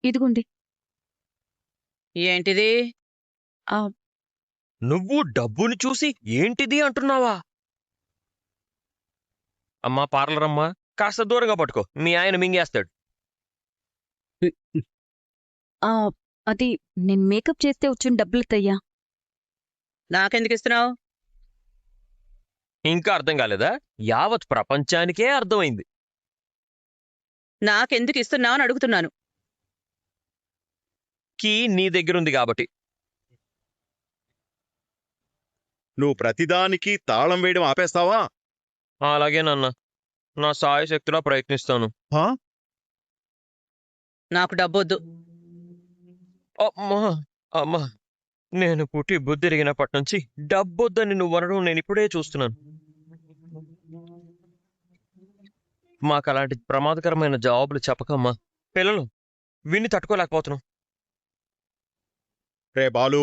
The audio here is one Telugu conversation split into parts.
ఇదిగోండి. ఏంటిది? ఆ! నువ్వు డబ్బుని చూసి ఏంటిది అంటున్నావా? అమ్మా పార్లరమ్మా, కాస్త దూరంగా పట్టుకో, మీ ఆయన మింగేస్తాడు. ఆ! అది నేను మేకప్ చేస్తే వచ్చిన డబ్బులతయ్యా. నాకెందుకిస్తున్నావు? ఇంకా అర్థం కాలేదా? యావత్ ప్రపంచానికే అర్థమైంది. నాకెందుకిస్తున్నావు అని అడుగుతున్నాను. కీ నీ దగ్గరుంది కాబట్టి. నువ్వు ప్రతిదానికి తాళం వేయడం ఆపేస్తావా? అలాగే నాన్న, నా సాయశక్తిలా ప్రయత్నిస్తాను. హా? నాకు డబ్బొద్దు. అమ్మా అమ్మా, నేను పుట్టి బుద్ధిరిగినప్పటి నుంచి డబ్బొద్దని నువ్వు అనడం నేనిప్పుడే చూస్తున్నాను. మాకు అలాంటి ప్రమాదకరమైన జవాబులు చెప్పకమ్మా. పిల్లలు విని తట్టుకోలేకపోతున్నాం. రే బాలు,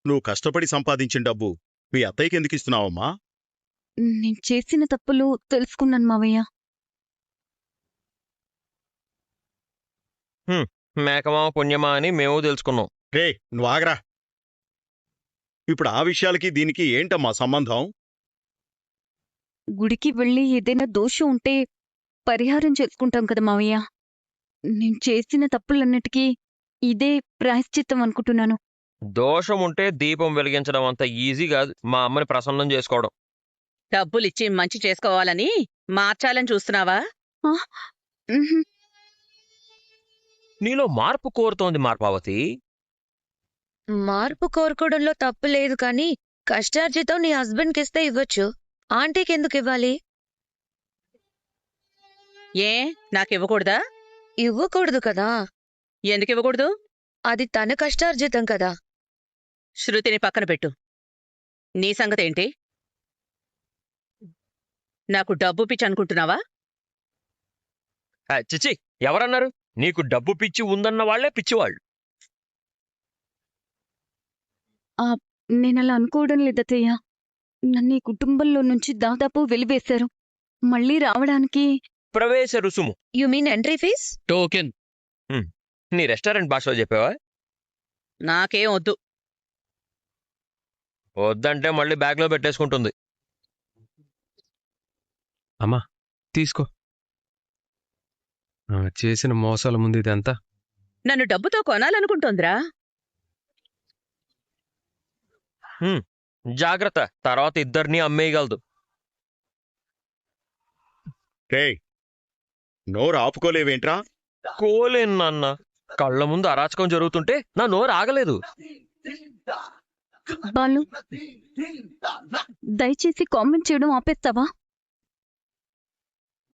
నువ్వు కష్టపడి సంపాదించిన డబ్బు మీ అత్తయ్యకి ఎందుకు ఇస్తున్నావమ్మా? నేను చేసిన తప్పులు తెలుసుకున్నాను మావయ్య. మేకమా పుణ్యమా అని మేము తెలుసుకున్నాం. రే నువ్వు ఆగరా. ఇప్పుడు ఆ విషయాలకి దీనికి ఏంటమ్మా సంబంధం? గుడికి వెళ్ళి ఏదైనా దోషం ఉంటే పరిహారం చేసుకుంటాం కదా మావయ్య. నేను చేసిన తప్పులన్నిటికీ ఇదే ప్రాయశ్చిత్తం అనుకుంటున్నాను. దోషం ఉంటే దీపం వెలిగించడం అంత ఈజీ కాదు మా అమ్మని ప్రసన్నం చేసుకోవడం. డబ్బులిచ్చి మంచి చేసుకోవాలని మార్చాలని చూస్తున్నావా? ఉహుం. నీలో మార్పు కోరుతోంది మార్పావతి. మార్పు కోరుకోవడంలో తప్పు లేదు కానీ కష్టార్జితం నీ హస్బెండ్కిస్తే ఇవ్వచ్చు. ఆంటీకెందుకు ఇవ్వాలి? ఏ నాకివ్వకూడదా? ఇవ్వకూడదు కదా. ఎందుకివ్వకూడదు? అది తన కష్టార్జితం కదా. శృతిని పక్కన పెట్టు. నీ సంగతేంటి? నాకు డబ్బు పిచ్చి అనుకుంటున్నావా? చిచి, ఎవరన్నారు? నీకు డబ్బు పిచ్చి ఉందన్న వాళ్లే పిచ్చివాళ్ళు. నేనలా అనుకోవడం లేదతయ్య. నన్ను ఈ కుటుంబంలో నుంచి దాదాపు వెలివేశారు. మళ్ళీ రావడానికి ప్రవేశ రుసుము. You mean entry fees? Token. నీ రెస్టారెంట్ భాషలో చెప్పావా? నాకేం వద్దు. వద్దంటే మళ్ళీ బ్యాగ్లో పెట్టేసుకుంటుంది. అమ్మా తీసుకో. చేసిన మోసాల ముందు ఇదంతా. నన్ను డబ్బుతో కొనాలనుకుంటోందిరా. జాగ్రత్త, తర్వాత ఇద్దరినీ అమ్మేయగలదు. రే నోరు ఆపుకోలేవేంట్రా? కోలేను నాన్న, కళ్ళ ముందు అరాచకం జరుగుతుంటే నా నోరు ఆగలేదు. బాలు, దయచేసి కామెంట్ చేయడం ఆపేస్తావా?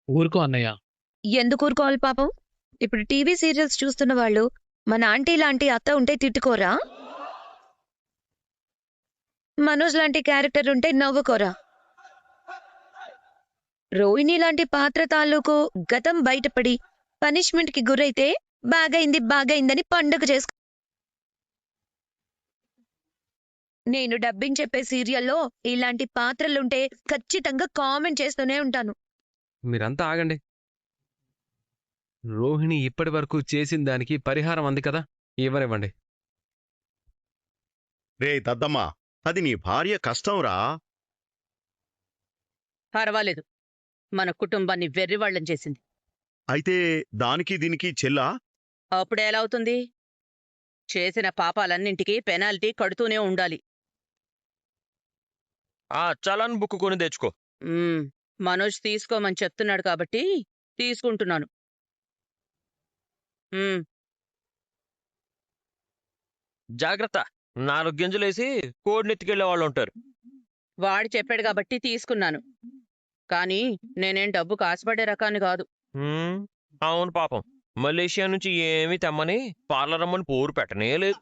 ఊరుకో అన్నయ్య. ఎందుకు ఊరుకోవాలి పాపం? ఇప్పుడు టీవీ సీరియల్స్ చూస్తున్న వాళ్ళు మన ఆంటీ లాంటి అత్త ఉంటే తిట్టుకోరా? మనోజ్ లాంటి క్యారెక్టర్ ఉంటే నవ్వుకోరా? రోహిణి లాంటి పాత్ర తాలూకు గతం బయటపడి పనిష్మెంట్ కి గురైతే బాగైందని పండుగ చేసుకో. నేను డబ్బింగ్ చెప్పే సీరియల్లో ఇలాంటి పాత్రలుంటే ఖచ్చితంగా కామెంట్ చేస్తూనే ఉంటాను. మీరంతా ఆగండి. రోహిణి ఇప్పటి వరకు చేసిన దానికి పరిహారం అంది కదా, ఇవ్వనివ్వండి. రే దద్దమ్మా, అది నీ భార్య కష్టంరా. పర్వాలేదు, మన కుటుంబాన్ని వెర్రివాళ్లం చేసింది. అయితే దానికి దీనికి చెల్లా? అప్పుడెలా అవుతుంది? చేసిన పాపాలన్నింటికీ పెనాల్టీ కడుతూనే ఉండాలి. చలాన్ బుక్ కొని తెచ్చుకో. మనోజ్ తీసుకోమని చెప్తున్నాడు కాబట్టి తీసుకుంటున్నాను. జాగ్రత్త, 4 గింజలేసి కోడినెత్తికెళ్లే వాళ్ళు ఉంటారు. వాడు చెప్పాడు కాబట్టి తీసుకున్నాను, కానీ నేనేం డబ్బు కాసుపడే రకాన్ని కాదు. అవును పాపం, మలేషియా నుంచి ఏమీ తెమ్మని పార్లరమ్మని పోరు పెట్టనే లేదు.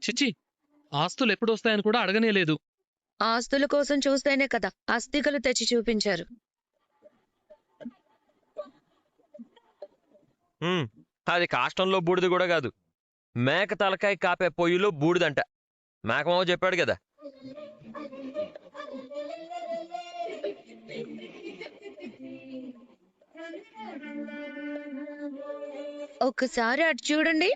చిచ్చి, ఆస్తులు ఎప్పుడొస్తాయని కూడా అడగనే లేదు. ఆస్తుల కోసం చూస్తేనే కదా అస్థికలు తెచ్చి చూపించారు. అది కాష్టంలో బూడిద కూడా కాదు, మేక తలకాయ కాపే పొయ్యిలో బూడిదంట. మేకమావ చెప్పాడు కదా. ఒక్కసారి అటు చూడండి.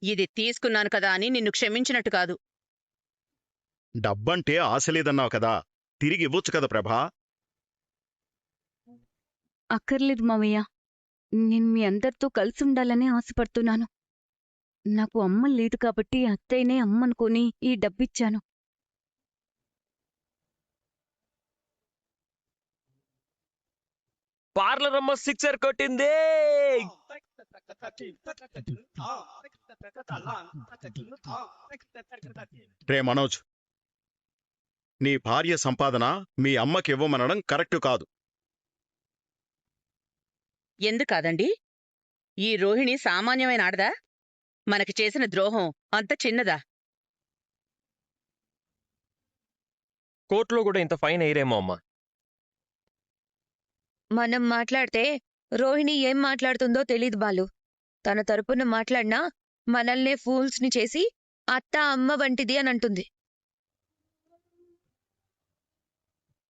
ఇది తీసుకున్నాను కదా అని నిన్ను క్షమించినట్టు కాదు. డబ్బంటే ఆశ లేదన్నావు కదా, తిరిగి ఇవ్వొచ్చు కదా ప్రభా. అక్కర్లేదు మావయ్య. నేను మీ అందరితో కలిసి ఉండాలని ఆశపడుతున్నాను. నాకు అమ్మ లేదు కాబట్టి అత్తయ్యనే అమ్మనుకొని ఈ డబ్బిచ్చాను. పార్లర్ అమ్మ సిక్సర్ కొట్టింది. రే మనోజ్, నీ భార్య సంపాదన మీ అమ్మకివ్వమనడం కరెక్టు కాదు. ఎందుకాదండి? ఈ రోహిణి సామాన్యమైన ఆడదా? మనకి చేసిన ద్రోహం అంత చిన్నదా? కోర్టులో కూడా ఇంత ఫైన్ ఎయిరేమో అమ్మా. మనం మాట్లాడితే రోహిణి ఏం మాట్లాడుతుందో తెలీదు బాలు. తన తరపున మాట్లాడినా మనల్నే ఫూల్స్ ని చేసి అత్త అమ్మ వంటిది అని అంటుంది.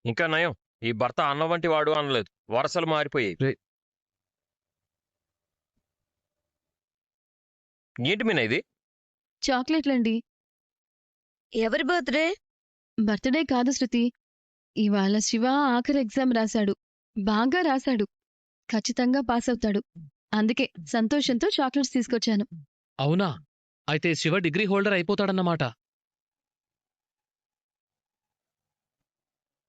ఇంకా నయం, ఈ భర్త అన్న వంటి వాడు అనలేదు, వరసలు మారిపోయాయి. ఏంటి మీనా ఇది? చాక్లెట్లండి. ఎవరి బర్త్డే? బర్త్డే కాదు శృతి. ఇవాళ శివ ఆఖరి ఎగ్జామ్ రాశాడు. బాగా రాశాడు. ఖచ్చితంగా పాస్ అవుతాడు. అందుకే సంతోషంతో చాక్లెట్స్ తీసుకొచ్చాను. అవునా? అయితే శివ డిగ్రీ హోల్డర్ అయిపోతాడన్నమాట.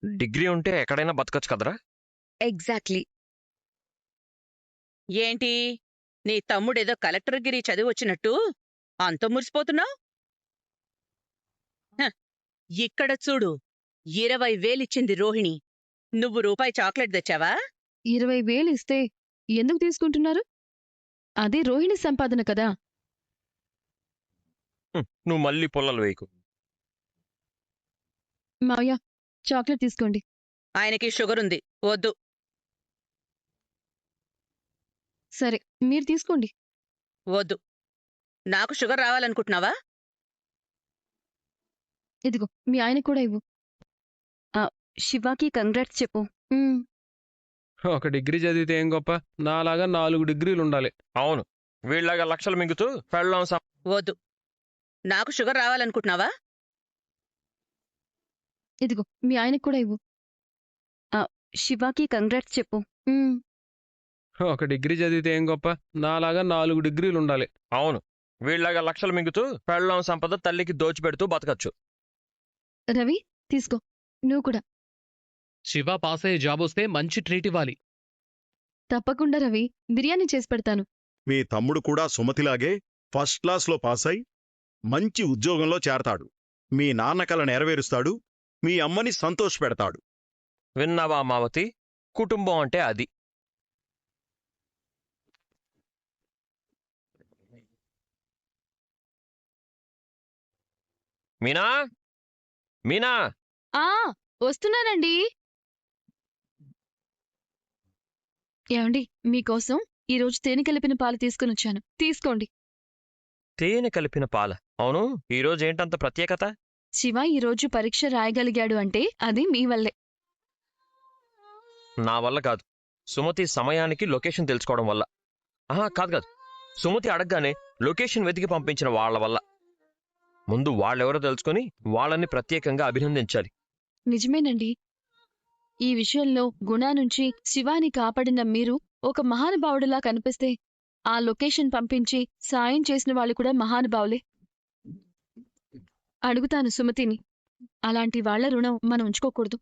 డిగ్రీ ఉంటే ఎక్కడైనా బతకచ్చు కదరా. ఎగ్జాక్ట్లీ. ఏంటి, నీ తమ్ముడేదో కలెక్టర్గిరి చదివొచ్చినట్టు అంత మురిసిపోతున్నావు? ఇక్కడ చూడు, 20,000 రోహిణి. నువ్వు రూపాయి చాక్లెట్ తెచ్చావా? 20,000 ఇస్తే ఎందుకు తీసుకుంటున్నారు? అది రోహిణి సంపాదన కదా. నువ్వు మళ్ళీ పుల్లలు వేయకు. మావయ్య, చాక్లెట్ తీసుకోండి. ఆయనకి షుగర్ ఉంది, వద్దు. సరే, మీరు తీసుకోండి. వద్దు. నాకు షుగర్ రావాలనుకుంటున్నావా? ఇదిగో మీ ఆయన కూడా ఇవ్వు. శివాకి కంగ్రాట్స్ చెప్పు. ఉమ్, ఒక డిగ్రీ చదివితే ఏం గొప్ప, నాలాగా 4 డిగ్రీలుండాలి. అవును, వీళ్ళగా లక్షలు మింగుతూ పెళ్ళాం వద్దు. నాకు షుగర్ రావాలనుకుంటున్నావా? ఇదిగో మీ ఆయనకు కూడా ఇవ్వు. శివాకి కంగ్రాట్స్ చెప్పు. ఉమ్, ఒక డిగ్రీ చదివితే ఏం గొప్ప, నాలాగా 4 డిగ్రీలుండాలి. అవును, వీళ్ళగా లక్షలు మింగుతూ పెళ్ళాం సంపద తల్లికి దోచిపెడుతూ బతకచ్చు. రవి తీసుకో. నువ్వు కూడా. శివ పాస్ అయ్యే జాబ్ వస్తే మంచి ట్రీట్ ఇవ్వాలి. తప్పకుండా రవి, బిర్యానీ చేసి పెడతాను. మీ తమ్ముడు కూడా సుమతిలాగే ఫస్ట్ క్లాస్లో పాసై మంచి ఉద్యోగంలో చేరతాడు. మీ నాన్న కల నెరవేరుస్తాడు. మీ అమ్మని సంతోషపెడతాడు. విన్నావా మావతి? కుటుంబం అంటే అది. మీనా, మీనా, ఆ వస్తున్నానండి. ఏమండి, మీకోసం ఈరోజు తేనె కలిపిన పాలు తీసుకుని వచ్చాను. తీసుకోండి. తేనె కలిపిన పాల? అవును, ఈరోజు ఏంటంత ప్రత్యేకత? శివ ఈరోజు పరీక్ష రాయగలిగాడు అంటే అది మీ వల్లే. నా వల్ల కాదు, సుమతి సమయానికి లొకేషన్ తెలుసుకోవడం వల్ల. కాదు కాదు, సుమతి అడగగానే లొకేషన్ వెతికి పంపించిన వాళ్ల వల్ల. ముందు వాళ్ళెవరో తెలుసుకుని వాళ్ళని ప్రత్యేకంగా అభినందించాలి. నిజమేనండి. ఈ విషయంలో గుణా నుంచి శివాని కాపాడిన మీరు ఒక మహానుభావుడిలా కనిపిస్తే ఆ లొకేషన్ పంపించి సాయం చేసిన వాళ్ళు కూడా మహానుభావులే. అడుగుతాను సుమతిని. అలాంటి వాళ్ల రుణం మనం ఉంచుకోకూడదు.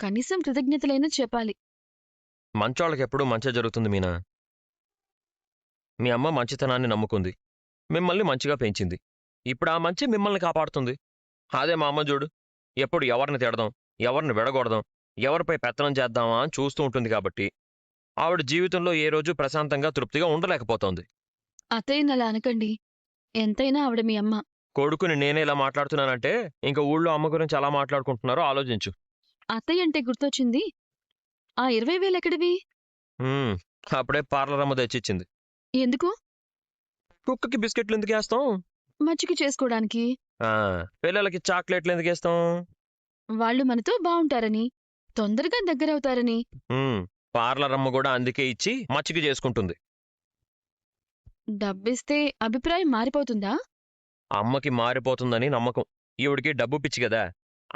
కనీసం కృతజ్ఞతలైనా చెప్పాలి. మంచోళ్ళకెప్పుడూ మంచే జరుగుతుంది మీనా. మీ అమ్మ మంచితనాన్ని నమ్ముకుంది, మిమ్మల్ని మంచిగా పెంచింది. ఇప్పుడు ఆ మంచి మిమ్మల్ని కాపాడుతుంది. అదే మా అమ్మ చూడు, ఎప్పుడు ఎవరిని తిడదాం, ఎవరిని విడగొడదాం, ఎవరిపై పెత్తనం చేద్దామా అని చూస్తూ ఉంటుంది. కాబట్టి ఆవిడ జీవితంలో ఏ రోజు ప్రశాంతంగా తృప్తిగా ఉండలేకపోతోంది. అత్తయ్యని అలా అనకండి. ఎంతైనా ఆవిడ మీ అమ్మ. కొడుకుని నేనే ఇలా మాట్లాడుతున్నానంటే ఇంక ఊళ్ళో అమ్మ గురించి అలా మాట్లాడుకుంటున్నారో ఆలోచించు. అత్తయ్య అంటే గుర్తొచ్చింది. ఆ 20,000 ఎక్కడివి? అప్పుడే పార్లర్ అమ్మ తెచ్చిచ్చింది. ఎందుకు? కుక్కకి బిస్కెట్లు ఎందుకు వేస్తాం? మచ్చిక చేసుకోవడానికి. ఆ, పిల్లలకి చాక్లెట్లు ఎందుకు వేస్తాం? వాళ్ళు మనతో బావుంటారని, తొందరగా దగ్గరవుతారని. పార్లర్ అమ్మ కూడా అందుకే ఇచ్చి మచ్చిక చేసుకుంటుంది. డబ్బిస్తే అభిప్రాయం మారిపోతుందా? అమ్మకి మారిపోతుందని నమ్మకం. ఈవిడికి డబ్బు పిచ్చి కదా,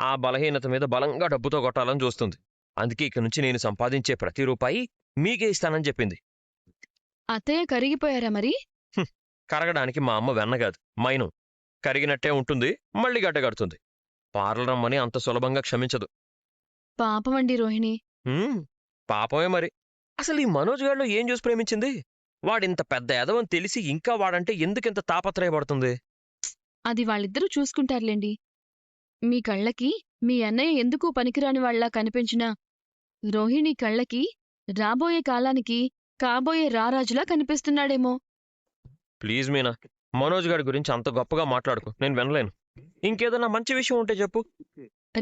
ఆ బలహీనత మీద బలంగా డబ్బుతో కొట్టాలని చూస్తుంది. అందుకే ఇక నుంచి నేను సంపాదించే ప్రతి రూపాయి మీకే ఇస్తానని చెప్పింది. అత్తయ్య కరిగిపోయారా మరి? కరగడానికి మా అమ్మ వెన్నగాదు, మైనం. కరిగినట్టే ఉంటుంది, మళ్ళీ గడ్డగడుతుంది. పార్లర్ అమ్మని అంత సులభంగా క్షమించదు. పాపమండి రోహిణి. పాపమే మరి. అసలు ఈ మనోజ్ గాడిలో ఏం చూసి ప్రేమించింది? వాడింత పెద్ద ఎదవని తెలిసి ఇంకా వాడంటే ఎందుకింత తాపత్రయపడుతుంది? అది వాళ్ళిద్దరూ చూసుకుంటారులేండి. మీ కళ్ళకి మీ అన్నయ్య ఎందుకు పనికిరాని వాళ్ళ కనిపించినా రోహిణి కళ్ళకి రాబోయే కాలానికి కాబోయే రారాజులా కనిపిస్తున్నాడేమో. ప్లీజ్ మీనా, మనోజ్ గాడి గురించి అంత గొప్పగా మాట్లాడుకో, నేను వినలేను. ఇంకేదన్నా మంచి విషయం ఉంటే చెప్పు.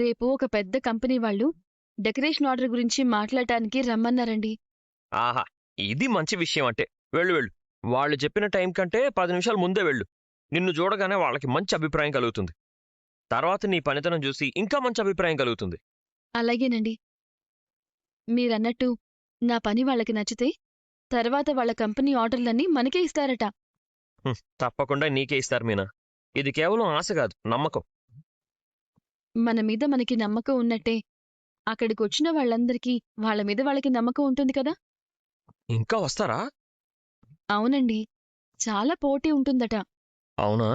రేపు ఒక పెద్ద కంపెనీ వాళ్ళు డెకరేషన్ ఆర్డర్ గురించి మాట్లాడటానికి రమ్మన్నారండి. ఆహా, ఇది మంచి విషయం అంటే. వెళ్ళు వెళ్ళు. వాళ్ళు చెప్పిన టైం కంటే 10 నిమిషాలు ముందే వెళ్ళు. నిన్ను చూడగానే వాళ్ళకి మంచి అభిప్రాయం కలుగుతుంది. తర్వాత నీ పనితనం చూసి ఇంకా మంచి అభిప్రాయం కలుగుతుంది. అలాగేనండి. మీరన్నట్టు నా పని వాళ్ళకి నచ్చితే తర్వాత వాళ్ళ కంపెనీ ఆర్డర్లన్నీ మనకే ఇస్తారట. తప్పకుండా నీకే ఇస్తారు మీనా. ఇది కేవలం ఆశ కాదు, నమ్మకం. మన మీద మనకి నమ్మకం ఉన్నట్టే అక్కడికొచ్చిన వాళ్ళందరికీ వాళ్ళ మీద వాళ్ళకి నమ్మకం ఉంటుంది కదా. ఇంకా వస్తారా? అవునండి, చాలా పోటీ ఉంటుందట. అవునా?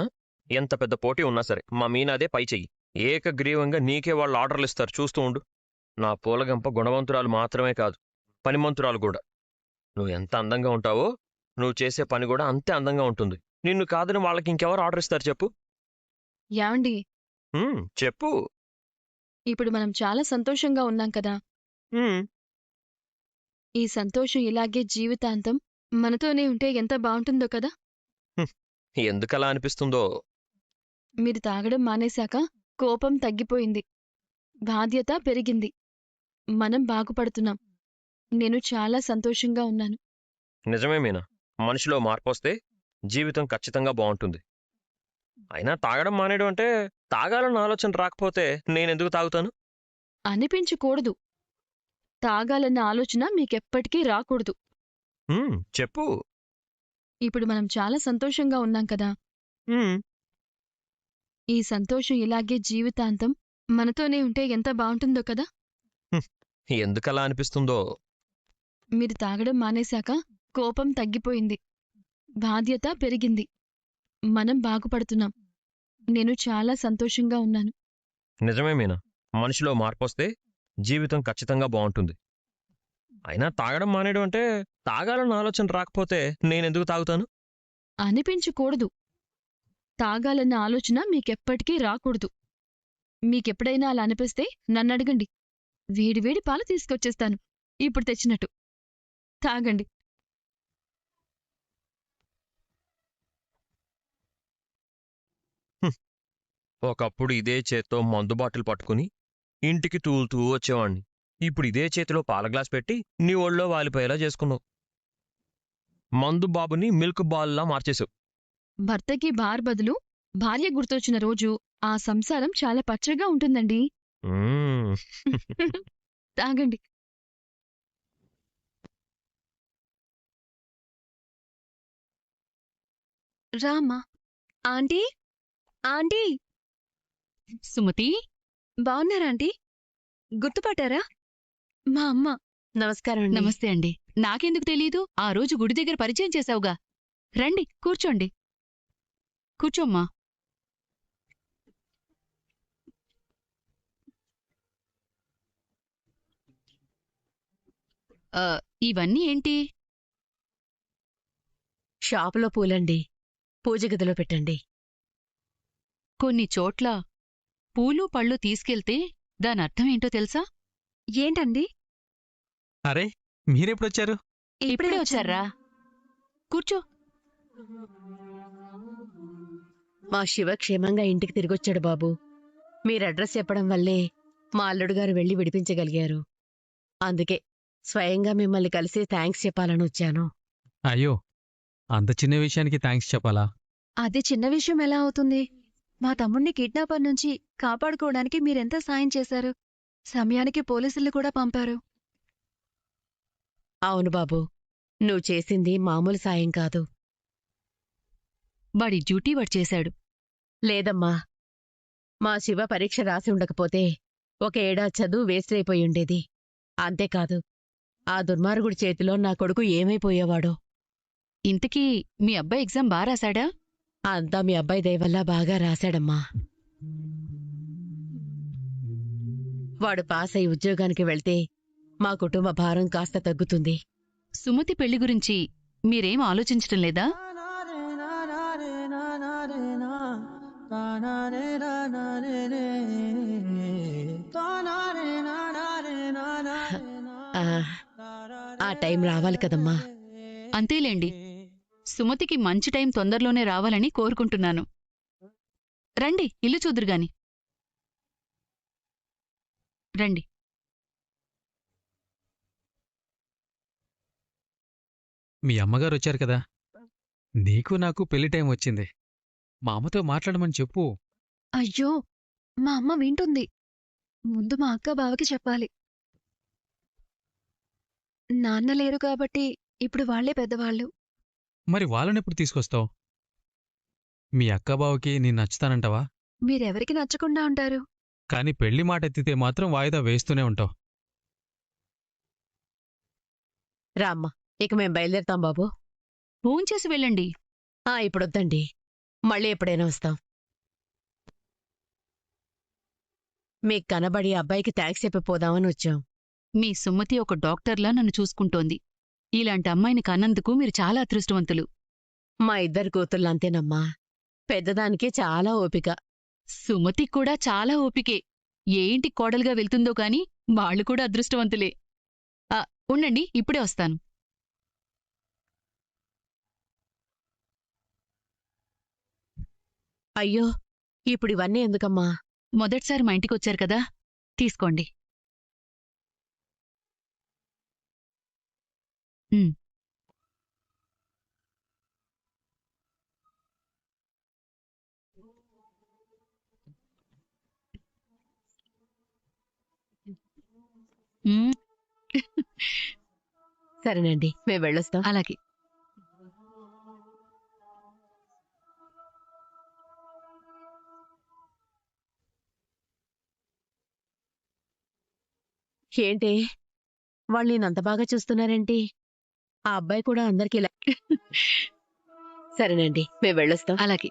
ఎంత పెద్ద పోటీ ఉన్నా సరే మా మీనాదే పై చెయ్యి. ఏకగ్రీవంగా నీకే వాళ్ళు ఆర్డర్లు ఇస్తారు, చూస్తూ ఉండు. నా పూలగంప గుణవంతురాలు మాత్రమే కాదు, పనిమంతురాలు కూడా. నువ్వు ఎంత అందంగా ఉంటావో నువ్వు చేసే పని కూడా అంతే అందంగా ఉంటుంది. నిన్ను కాదని వాళ్ళకి ఇంకెవరు ఆర్డర్ ఇస్తారు చెప్పు? యాండి, చెప్పు. ఇప్పుడు మనం చాలా సంతోషంగా ఉన్నాం కదా. హ్మ్, ఈ సంతోషం ఇలాగే జీవితాంతం మనతోనే ఉంటే ఎంత బావుంటుందో కదా. ఎందుకలా అనిపిస్తుందో? మీరు తాగడం మానేశాక కోపం తగ్గిపోయింది, బాధ్యత పెరిగింది, మనం బాగుపడుతున్నాం. నేను చాలా సంతోషంగా ఉన్నాను. నిజమే మీనా, మనిషిలో మార్పొస్తే జీవితం ఖచ్చితంగా బాగుంటుంది. అయినా తాగడం మానేయడం అంటే తాగాలన్న ఆలోచన రాకపోతే నేనెందుకు తాగుతాను? అనిపించకూడదు. తాగాలన్న ఆలోచన మీకెప్పటికీ రాకూడదు. చెప్పు. ఇప్పుడు మనం చాలా సంతోషంగా ఉన్నాం కదా. ఈ సంతోషం ఇలాగే జీవితాంతం మనతోనే ఉంటే ఎంత బావుంటుందో కదా. ఎందుకలా అనిపిస్తుందో? మీరు తాగడం మానేశాక కోపం తగ్గిపోయింది, బాధ్యత పెరిగింది, మనం బాగుపడుతున్నాం. నేను చాలా సంతోషంగా ఉన్నాను. నిజమే మీనా, మనిషిలో మార్పొస్తే జీవితం ఖచ్చితంగా బాగుంటుంది. అయినా తాగడం మానేయడం అంటే తాగాలన్న ఆలోచన రాకపోతే నేనెందుకు తాగుతాను? అనిపించకూడదు. తాగాలన్న ఆలోచన మీకెప్పటికీ రాకూడదు. మీకెప్పుడైనా అలా అనిపిస్తే నన్నడగండి. వేడివేడి పాలు తీసుకొచ్చేస్తాను, ఇప్పుడు తెచ్చినట్టు. తాగండి. ఒకప్పుడు ఇదే చేత్తో మందు బాటిల్ పట్టుకుని ఇంటికి తూలుతూ వచ్చేవాణ్ణి. ఇప్పుడు ఇదే చేతిలో పాల గ్లాస్ పెట్టి నీ ఒళ్ళో వాలిపోయేలా చేసుకున్నావు. మందు బాబుని మిల్క్ బాల్లా మార్చేశావు. భర్తకి బార్ బదులు భార్య గుర్తొచ్చిన రోజు ఆ సంసారం చాలా పచ్చగా ఉంటుందండి. తాగండి. రామ్మా. Aunty, aunty. సుమతి, బావున్నారా ఆంటీ? గుర్తుపట్టారా? మా అమ్మ. నమస్కారం అండి. నమస్తే అండి. నాకెందుకు తెలీదు? ఆ రోజు గుడి దగ్గర పరిచయం చేశావుగా. రండి, కూర్చోండి. కూర్చోమ్మా. ఇవన్నీ ఏంటి? షాపులో పూలండి. పూజ గదిలో పెట్టండి. కొన్ని చోట్ల పూలు పళ్ళు తీసుకెళ్తే దానర్థం ఏంటో తెలుసా? ఏంటండి? అరే, మీరెప్పుడొచ్చారు? ఇప్పుడే వచ్చారా? కూర్చో. మా శివ క్షేమంగా ఇంటికి తిరిగొచ్చాడు బాబు. మీరు అడ్రస్ చెప్పడం వల్లే మా అల్లుడు గారు వెళ్ళి విడిపించగలిగారు. అందుకే స్వయంగా మిమ్మల్ని కలిసి థ్యాంక్స్ చెప్పాలని వచ్చాను. అయ్యో, అంత చిన్న విషయానికి థ్యాంక్స్ చెప్పాలా? అది చిన్న విషయం ఎలా అవుతుంది? మా తమ్ముణ్ణి కిడ్నాపర్ నుంచి కాపాడుకోవడానికి మీరెంత సాయం చేశారు. సమయానికి పోలీసులు కూడా పంపారు. అవును బాబు, నువ్వు చేసింది మామూలు సాయం కాదు. వాడి డ్యూటీ వాడు చేశాడు. లేదమ్మా, మా శివ పరీక్ష రాసి ఉండకపోతే ఒక ఏడాది చదువు వేస్ట్ అయిపోయి ఉండేది. అంతేకాదు, ఆ దుర్మార్గుడి చేతిలో నా కొడుకు ఏమైపోయేవాడో. ఇంతకీ మీ అబ్బాయి ఎగ్జామ్ బాగా రాశాడా? అంతా మీ అబ్బాయి దయవల్ల బాగా రాశాడమ్మా. వాడు పాస్ అయి ఉద్యోగానికి వెళ్తే మా కుటుంబ భారం కాస్త తగ్గుతుంది. సుమతి పెళ్లి గురించి మీరేం ఆలోచించటం లేదా? ఆ టైం రావాలి కదమ్మా. అంతేలేండి, సుమతికి మంచి టైం తొందరలోనే రావాలని కోరుకుంటున్నాను. రండి, ఇల్లు చూదురుగాని. రండి. మీ అమ్మగారు వచ్చారు కదా, నీకు నాకు పెళ్లి టైం వచ్చింది. మా అమ్మతో మాట్లాడమని చెప్పు. అయ్యో, మా అమ్మ వింటుంది. ముందు మా అక్క బావకి చెప్పాలి. నాన్న లేరు కాబట్టి ఇప్పుడు వాళ్లే పెద్దవాళ్ళు. మరి వాళ్ళనెప్పుడు తీసుకొస్తావు? మీ అక్కబావకి నేను నచ్చుతానంటావా? మీరెవరికి నచ్చకుండా ఉంటారు? కాని పెళ్లి మాట ఎత్తితే మాత్రం వాయిదా వేస్తూనే ఉంటావు. రామ్మా, ఇక మేం బయలుదేరుతాం బాబు. ఫోన్ చేసి వెళ్ళండి. ఇప్పుడొద్దండి, మళ్ళీ ఎప్పుడైనా వస్తాం. మీకు కనబడి అబ్బాయికి థ్యాంక్స్ చెప్పిపోదామని వచ్చాం. మీ సుమతి ఒక డాక్టర్లా నన్ను చూసుకుంటోంది. ఇలాంటి అమ్మాయిని కన్నందుకు మీరు చాలా అదృష్టవంతులు. మా ఇద్దరు కూతుర్లంతేనమ్మా. పెద్దదానికి చాలా ఓపిక. సుమతి కూడా చాలా ఓపికే. ఏ ఇంటికి కోడలుగా వెళ్తుందో కాని వాళ్ళు కూడా అదృష్టవంతులే. ఉండండి, ఇప్పుడే వస్తాను. అయ్యో, ఇప్పుడివన్నీ ఎందుకమ్మా? మొదటిసారి మా ఇంటికొచ్చారు కదా, తీసుకోండి. సరేనండి, మేము వెళ్ళొస్తాం. అలాగే. ఏంటి వాళ్ళు నేనంత బాగా చూస్తున్నారేంటి? ఆ అబ్బాయి కూడా అందరికి ఇలా. సరేనండి, మేము వెళ్ళొస్తాం. అలాగే.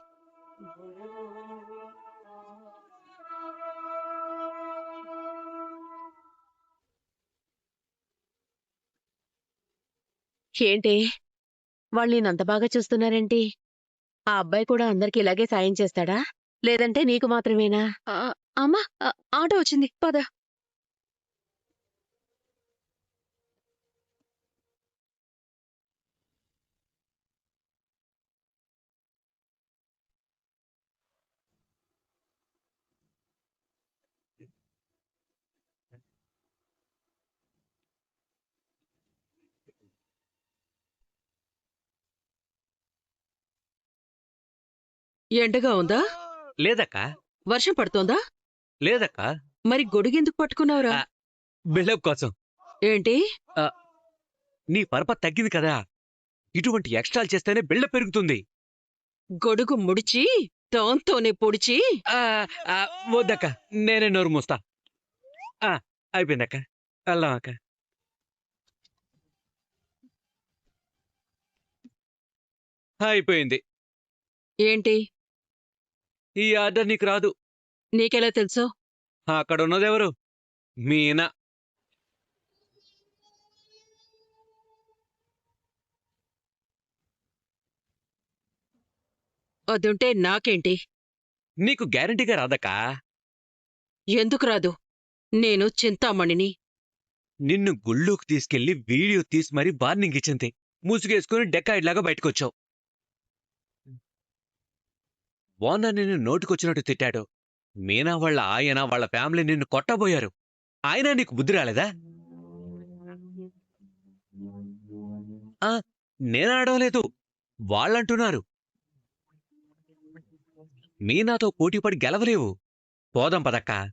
ఏంటి వాళ్ళు నేనంత బాగా చూస్తున్నారేంటి? ఆ అబ్బాయి కూడా అందరికి ఇలాగే సాయం చేస్తాడా, లేదంటే నీకు మాత్రమేనా? అమ్మా, ఆటో వచ్చింది, పద. ఎండగా ఉందా? లేదక్కా. వర్షం పడుతోందా? లేదక్కా. మరి గొడుగెందుకు పట్టుకున్నావురా? బిల్డప్ కోసం. ఏంటి? నీ పరపతి తగ్గింది కదా, ఇటువంటి ఎక్స్ట్రాలు చేస్తేనే బిల్డప్ పెరుగుతుంది. గొడుగు ముడిచి దాంతోనే పొడిచి. వద్దక్క, నేనే నోరు మూస్తా. అయిపోయిందక్క, వెళ్దాం అక్క. అయిపోయింది. ఏంటి? ఈ ఆర్డర్ నీకు రాదు. నీకెలా తెలుసు? అక్కడున్నదెవరు? మీనా. అదుంటే నాకేంటి? నీకు గ్యారంటీగా రాదక్కా. ఎందుకు రాదు? నేను చింతామణిని. నిన్ను గుళ్ళోకి తీసుకెళ్లి వీడియో తీసి మరీ వార్నింగ్ ఇచ్చింది. ముసుగేసుకుని డెక్కాయిడ్లాగా బయటకొచ్చావు. ఓనర్ నిన్ను నోటికొచ్చినట్టు తిట్టాడు. మీనా వాళ్ళ ఆయన, వాళ్ళ ఫ్యామిలీ నిన్ను కొట్టబోయారు. అయినా నీకు బుద్ధి రాలేదా? నేనాడడం లేదు, వాళ్ళంటున్నారు. మీనాతో పోటీపడి గెలవలేవు. పోదాం పదక్కా.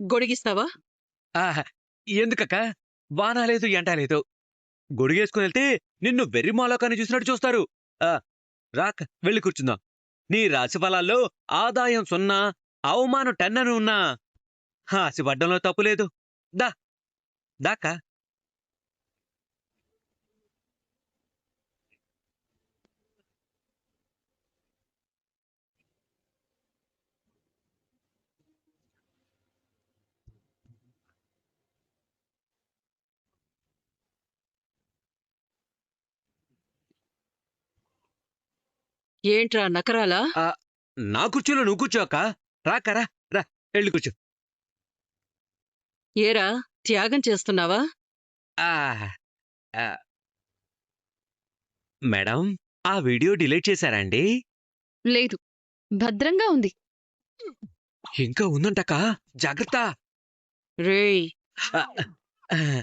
గొడిగిస్తావా? ఎందుకక్క? వానా లేదు, ఎండా లేదు. గొడుగేసుకుని వెళ్తే నిన్ను వెర్రిమాలోకాన్ని చూసినట్టు చూస్తారు. రాక వెళ్ళి కూర్చుందాం. నీ రాశి ఫలాల్లో ఆదాయం 0, అవమానం 10 అని ఉన్నా ఆశపడ్డంలో తప్పులేదు. దా దాకా. ఏంట్రా నకరాలా? నా కుర్చీలో నువ్వు కూర్చో అక్క. రాకరా, రా వెళ్ళి కూర్చో. ఏరా త్యాగం చేస్తున్నావా? ఆ, ఆ. మేడం, ఆ వీడియో డిలీట్ చేశారా అండి? లేదు, భద్రంగా ఉంది. ఇంకా ఉందంటక్క, జాగ్రత్త. రేయ్, ఆ, ఆ.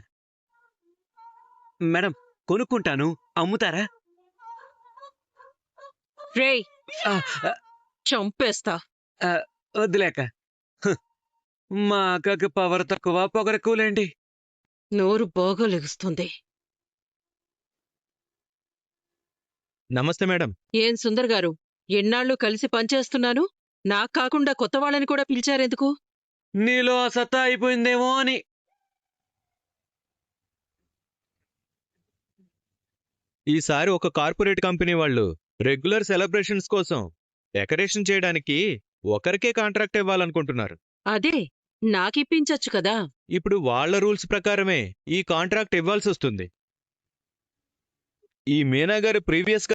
మేడం, కొనుక్కుంటాను, అమ్ముతారా? రేయ్, ఆ, చంపేస్తా. వద్దులేక. మా అక్కకి పవర్ తక్కువ, పొగరెక్కువలేండి. నోరు బాగోలెగుస్తుంది. నమస్తే మేడం. ఏం సుందర్ గారు, ఎన్నాళ్ళు కలిసి పనిచేస్తున్నాను, నాకు కాకుండా కొత్త వాళ్ళని కూడా పిలిచారెందుకు? నీలో ఆ సత్తా అయిపోయిందేమో అని. ఈసారి ఒక కార్పొరేట్ కంపెనీ వాళ్ళు రెగ్యులర్ సెలబ్రేషన్స్ కోసం డెకరేషన్ చేయడానికి ఒకరికే కాంట్రాక్ట్ ఇవ్వాలనుకుంటున్నారు. అదే నాకిప్పించచ్చు కదా. ఇప్పుడు వాళ్ళ రూల్స్ ప్రకారమే ఈ కాంట్రాక్ట్ ఇవ్వాల్సి వస్తుంది. ఈ మీనా గారు ప్రీవియస్